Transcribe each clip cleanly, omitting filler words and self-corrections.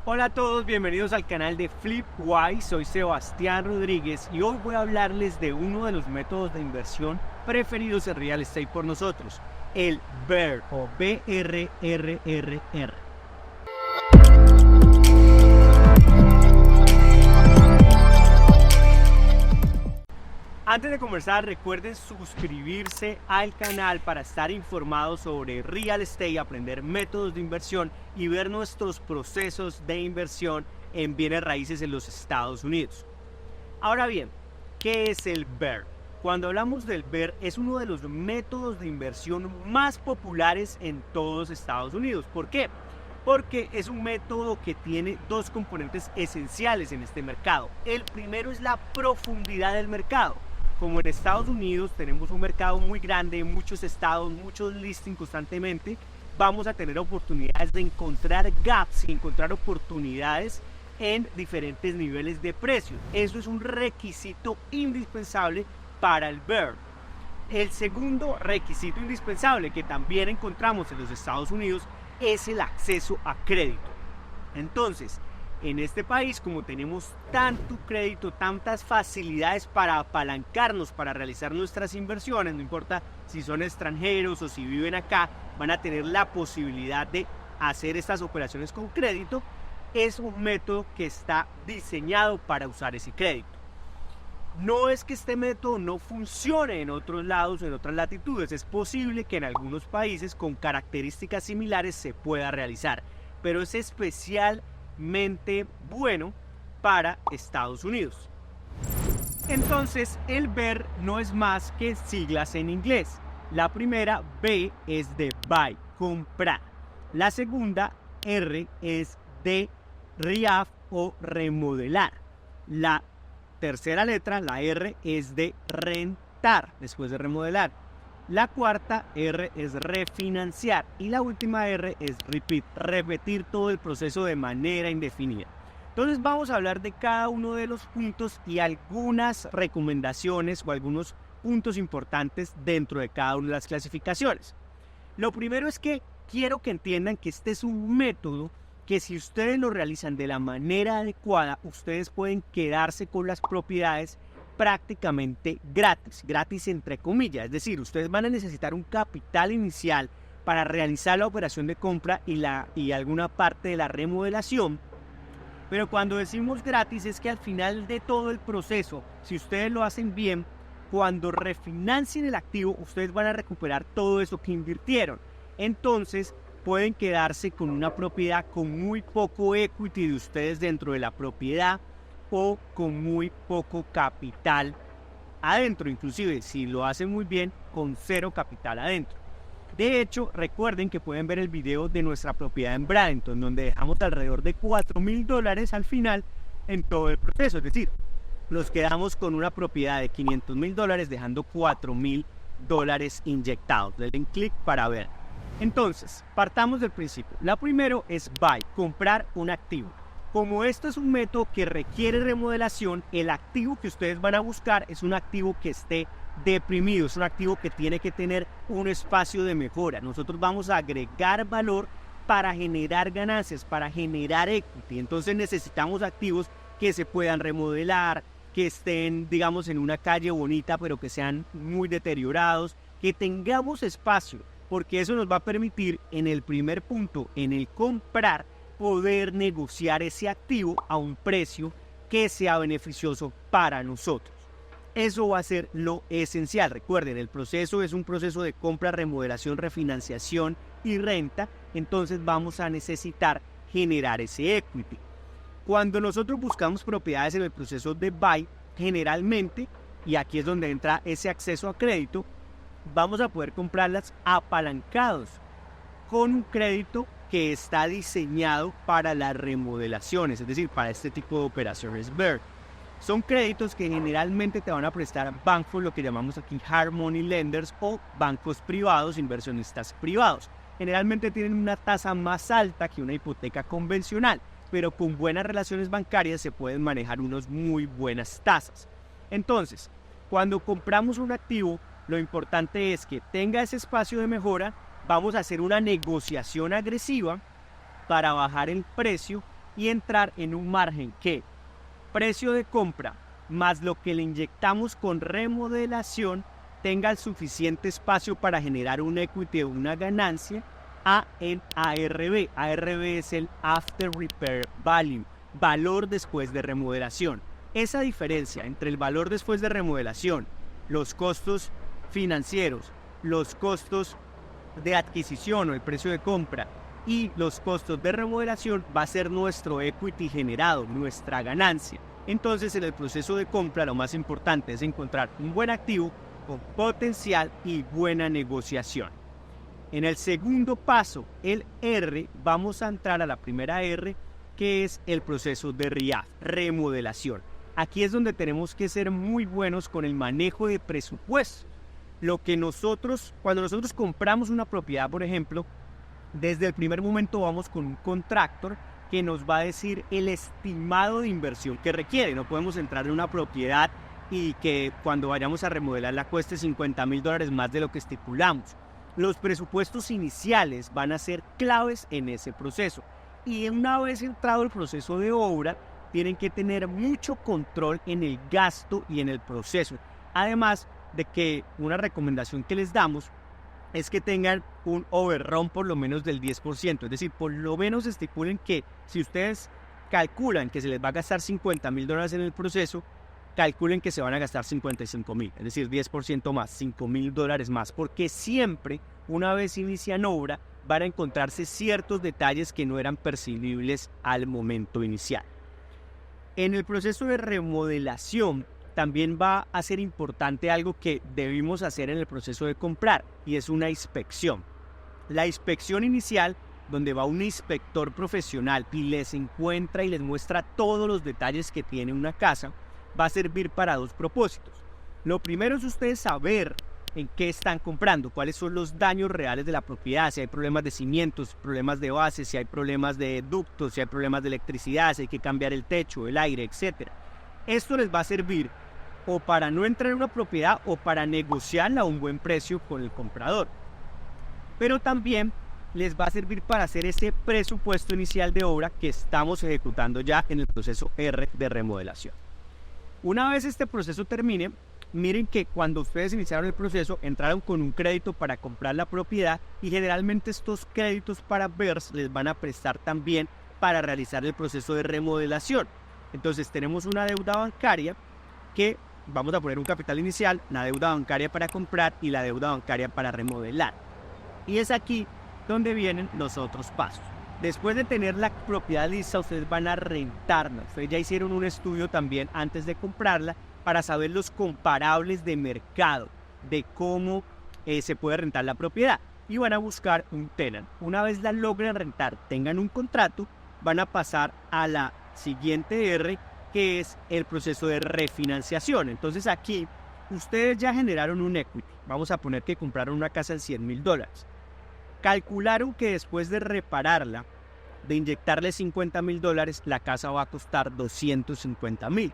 Hola a todos, bienvenidos al canal de FlipWise, soy Sebastián Rodríguez y hoy voy a hablarles de uno de los métodos de inversión preferidos en Real Estate por nosotros, el BRRRR o BRRRR. Antes de comenzar, recuerden suscribirse al canal para estar informados sobre Real Estate, aprender métodos de inversión y ver nuestros procesos de inversión en bienes raíces en los Estados Unidos. Ahora bien, ¿qué es el BRRRR? Cuando hablamos del BRRRR, es uno de los métodos de inversión más populares en todos Estados Unidos. ¿Por qué? Porque es un método que tiene dos componentes esenciales en este mercado. El primero es la profundidad del mercado. Como en Estados Unidos tenemos un mercado muy grande, muchos estados, muchos listings constantemente, vamos a tener oportunidades de encontrar gaps y encontrar oportunidades en diferentes niveles de precios. Eso es un requisito indispensable para el BRRRR. El segundo requisito indispensable que también encontramos en los Estados Unidos es el acceso a crédito. Entonces, en este país, como tenemos tanto crédito, tantas facilidades para apalancarnos, para realizar nuestras inversiones, no importa si son extranjeros o si viven acá, van a tener la posibilidad de hacer estas operaciones con crédito. Es un método que está diseñado para usar ese crédito. No es que este método no funcione en otros lados o en otras latitudes. Es posible que en algunos países con características similares se pueda realizar, pero es especialmente bueno para Estados Unidos. Entonces, el BRRRR no es más que siglas en inglés. La primera, B, es de buy, comprar. La segunda, R, es de rehab o remodelar. La tercera letra, la R, es de rentar después de remodelar. La cuarta R es refinanciar y la última R es repeat, repetir todo el proceso de manera indefinida. Entonces vamos a hablar de cada uno de los puntos y algunas recomendaciones o algunos puntos importantes dentro de cada una de las clasificaciones. Lo primero es que quiero que entiendan que este es un método que si ustedes lo realizan de la manera adecuada, ustedes pueden quedarse con las propiedades prácticamente gratis entre comillas, es decir, ustedes van a necesitar un capital inicial para realizar la operación de compra y alguna parte de la remodelación, pero cuando decimos gratis es que al final de todo el proceso, si ustedes lo hacen bien, cuando refinancien el activo, ustedes van a recuperar todo eso que invirtieron. Entonces pueden quedarse con una propiedad con muy poco equity de ustedes dentro de la propiedad o con muy poco capital adentro, inclusive si lo hacen muy bien, con cero capital adentro. De hecho, recuerden que pueden ver el video de nuestra propiedad en Bradenton, donde dejamos alrededor de $4,000 al final en todo el proceso, es decir, nos quedamos con una propiedad de $500,000 dejando $4,000 inyectados. Den clic para ver. Entonces, partamos del principio. La primero es buy, comprar un activo. Como esto es un método que requiere remodelación, el activo que ustedes van a buscar es un activo que esté deprimido, es un activo que tiene que tener un espacio de mejora. Nosotros vamos a agregar valor para generar ganancias, para generar equity. Entonces necesitamos activos que se puedan remodelar, que estén, digamos, en una calle bonita, pero que sean muy deteriorados, que tengamos espacio, porque eso nos va a permitir en el primer punto, en el comprar, poder negociar ese activo a un precio que sea beneficioso para nosotros. Eso va a ser lo esencial. Recuerden, el proceso es un proceso de compra, remodelación, refinanciación y renta. Entonces vamos a necesitar generar ese equity. Cuando nosotros buscamos propiedades en el proceso de buy, generalmente, y aquí es donde entra ese acceso a crédito, vamos a poder comprarlas apalancados con un crédito que está diseñado para las remodelaciones, es decir, para este tipo de operaciones BRRRR. Son créditos que generalmente te van a prestar bancos, lo que llamamos aquí hard money lenders o bancos privados, inversionistas privados. Generalmente tienen una tasa más alta que una hipoteca convencional, pero con buenas relaciones bancarias se pueden manejar unas muy buenas tasas. Entonces, cuando compramos un activo, lo importante es que tenga ese espacio de mejora. Vamos a hacer una negociación agresiva para bajar el precio y entrar en un margen que precio de compra más lo que le inyectamos con remodelación tenga el suficiente espacio para generar un equity o una ganancia en ARV. ARV es el After Repair Value, valor después de remodelación. Esa diferencia entre el valor después de remodelación, los costos financieros, los costos de adquisición o el precio de compra y los costos de remodelación va a ser nuestro equity generado, nuestra ganancia. Entonces, en el proceso de compra lo más importante es encontrar un buen activo con potencial y buena negociación. En el segundo paso, el R, vamos a entrar a la primera R, que es el proceso de RIAF, remodelación. Aquí es donde tenemos que ser muy buenos con el manejo de presupuesto. Cuando nosotros compramos una propiedad, por ejemplo, desde el primer momento vamos con un contractor que nos va a decir el estimado de inversión que requiere. No podemos entrar en una propiedad y que cuando vayamos a remodelarla cueste $50,000 más de lo que estipulamos. Los presupuestos iniciales van a ser claves en ese proceso. Y una vez entrado el proceso de obra, tienen que tener mucho control en el gasto y en el proceso. Además de que una recomendación que les damos es que tengan un overrun por lo menos del 10%. Es decir, por lo menos estipulen que si ustedes calculan que se les va a gastar $50,000 en el proceso, calculen que se van a gastar $55,000, es decir, 10% más, $5,000 más, porque siempre, una vez inician obra, van a encontrarse ciertos detalles que no eran percibibles al momento inicial. En el proceso de remodelación, también va a ser importante algo que debimos hacer en el proceso de comprar, y es una inspección. La inspección inicial, donde va un inspector profesional y les encuentra y les muestra todos los detalles que tiene una casa, va a servir para dos propósitos. Lo primero es ustedes saber en qué están comprando, cuáles son los daños reales de la propiedad, si hay problemas de cimientos, problemas de base, si hay problemas de ductos, si hay problemas de electricidad, si hay que cambiar el techo, el aire, etc. Esto les va a servir o para no entrar en una propiedad o para negociarla a un buen precio con el comprador. Pero también les va a servir para hacer ese presupuesto inicial de obra que estamos ejecutando ya en el proceso R de remodelación. Una vez este proceso termine, miren que cuando ustedes iniciaron el proceso, entraron con un crédito para comprar la propiedad y generalmente estos créditos para BERS les van a prestar también para realizar el proceso de remodelación. Entonces tenemos una deuda bancaria que vamos a poner un capital inicial, la deuda bancaria para comprar y la deuda bancaria para remodelar. Y es aquí donde vienen los otros pasos. Después de tener la propiedad lista, ustedes van a rentarla. Ustedes ya hicieron un estudio también antes de comprarla para saber los comparables de mercado, de cómo se puede rentar la propiedad. Y van a buscar un tenant. Una vez la logren rentar, tengan un contrato, van a pasar a la siguiente R, que es el proceso de refinanciación. Entonces aquí, ustedes ya generaron un equity. Vamos a poner que compraron una casa en $100,000. Calcularon que después de repararla, de inyectarle $50,000, la casa va a costar $250,000.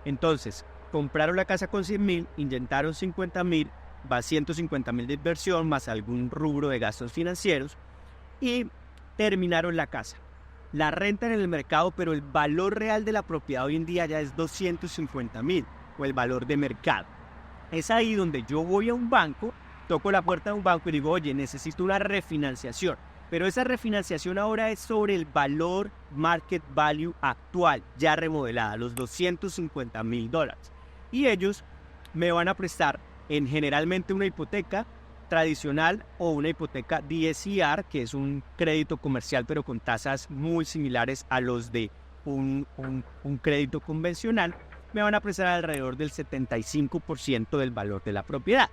Entonces, compraron la casa con $100,000, inyectaron $50,000, va $150,000 de inversión más algún rubro de gastos financieros y terminaron la casa. La rentan en el mercado, pero el valor real de la propiedad hoy en día ya es $250,000 o el valor de mercado. Es ahí donde yo voy a un banco, toco la puerta de un banco y digo, oye, necesito una refinanciación. Pero esa refinanciación ahora es sobre el valor market value actual, ya remodelada, los $250,000. Y ellos me van a prestar generalmente una hipoteca tradicional o una hipoteca DSCR, que es un crédito comercial pero con tasas muy similares a los de un crédito convencional. Me van a prestar alrededor del 75% del valor de la propiedad.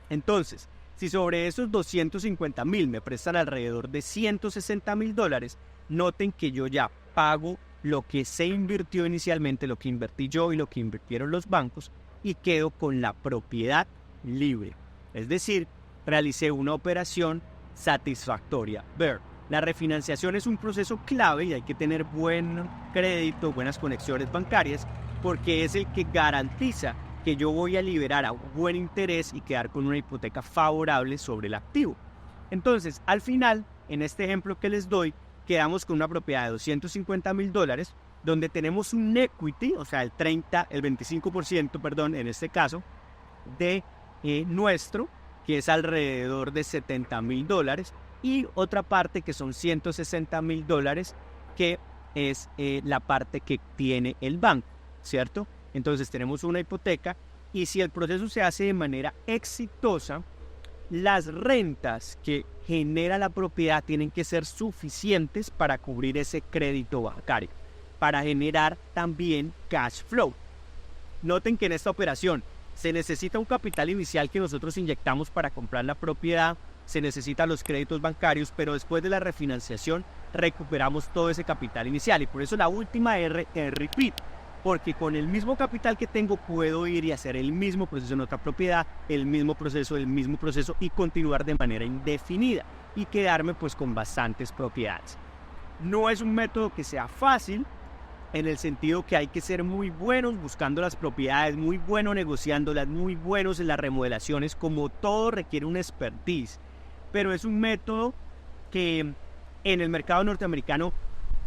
Entonces, si sobre esos $250,000 me prestan alrededor de $160,000, noten que yo ya pago lo que se invirtió inicialmente, lo que invertí yo y lo que invirtieron los bancos, y quedo con la propiedad libre. Es decir, realicé una operación satisfactoria. La refinanciación es un proceso clave y hay que tener buen crédito, buenas conexiones bancarias, porque es el que garantiza que yo voy a liberar a un buen interés y quedar con una hipoteca favorable sobre el activo. Entonces, al final, en este ejemplo que les doy, quedamos con una propiedad de $250,000, donde tenemos un equity, o sea, el 25%, perdón, en este caso, de nuestro, que es alrededor de $70,000, y otra parte que son $160,000, que es la parte que tiene el banco, ¿cierto? Entonces tenemos una hipoteca, y si el proceso se hace de manera exitosa, las rentas que genera la propiedad tienen que ser suficientes para cubrir ese crédito bancario, para generar también cash flow. Noten que en esta operación se necesita un capital inicial que nosotros inyectamos para comprar la propiedad, se necesitan los créditos bancarios, pero después de la refinanciación recuperamos todo ese capital inicial, y por eso la última R es repeat, porque con el mismo capital que tengo puedo ir y hacer el mismo proceso en otra propiedad, el mismo proceso y continuar de manera indefinida y quedarme pues con bastantes propiedades. No es un método que sea fácil, en el sentido que hay que ser muy buenos buscando las propiedades, muy buenos negociándolas, muy buenos en las remodelaciones, como todo requiere un expertise, pero es un método que en el mercado norteamericano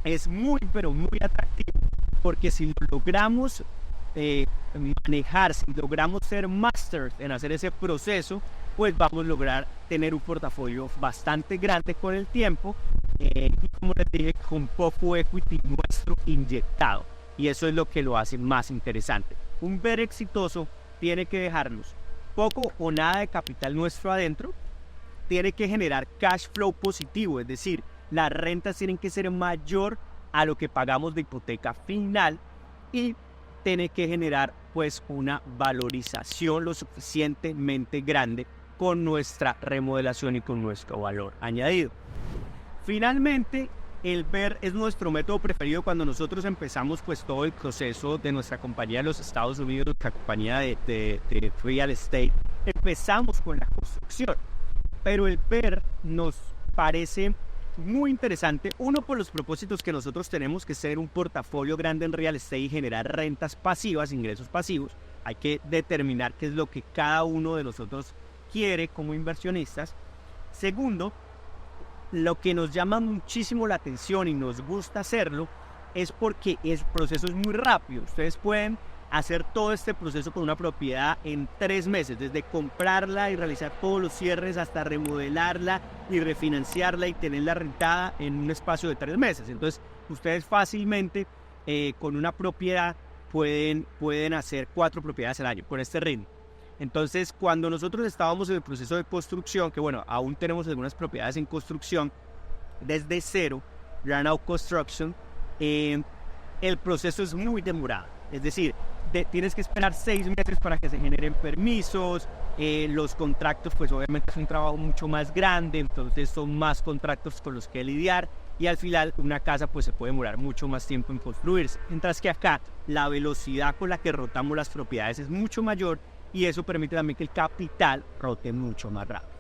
es muy, pero muy atractivo, porque si lo logramos manejar, si logramos ser masters en hacer ese proceso, pues vamos a lograr tener un portafolio bastante grande con el tiempo, y como les dije, con poco equity nuestro inyectado, y eso es lo que lo hace más interesante. Un BER exitoso tiene que dejarnos poco o nada de capital nuestro adentro, tiene que generar cash flow positivo, es decir, las rentas tienen que ser mayor a lo que pagamos de hipoteca final, y tiene que generar pues una valorización lo suficientemente grande con nuestra remodelación y con nuestro valor añadido. Finalmente, el BER es nuestro método preferido cuando nosotros empezamos pues todo el proceso de nuestra compañía de los Estados Unidos, nuestra compañía de real estate. Empezamos con la construcción, pero el BER nos parece muy interesante, uno, por los propósitos que nosotros tenemos, que ser un portafolio grande en real estate y generar rentas pasivas, ingresos pasivos. Hay que determinar qué es lo que cada uno de nosotros quiere como inversionistas. Segundo, lo que nos llama muchísimo la atención y nos gusta hacerlo es porque el proceso es muy rápido. Ustedes pueden hacer todo este proceso con una propiedad en 3 meses, desde comprarla y realizar todos los cierres hasta remodelarla y refinanciarla y tenerla rentada en un espacio de 3 meses. Entonces, ustedes fácilmente con una propiedad pueden hacer 4 propiedades al año con este ritmo. Entonces, cuando nosotros estábamos en el proceso de construcción, que bueno, aún tenemos algunas propiedades en construcción desde cero, Run-Out Construction, el proceso es muy demorado. Es decir, tienes que esperar 6 meses para que se generen permisos, los contratos pues obviamente es un trabajo mucho más grande, entonces son más contratos con los que lidiar, y al final una casa pues se puede demorar mucho más tiempo en construirse, mientras que acá la velocidad con la que rotamos las propiedades es mucho mayor, y eso permite también que el capital rote mucho más rápido.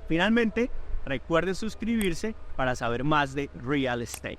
Finalmente, recuerden suscribirse para saber más de real estate.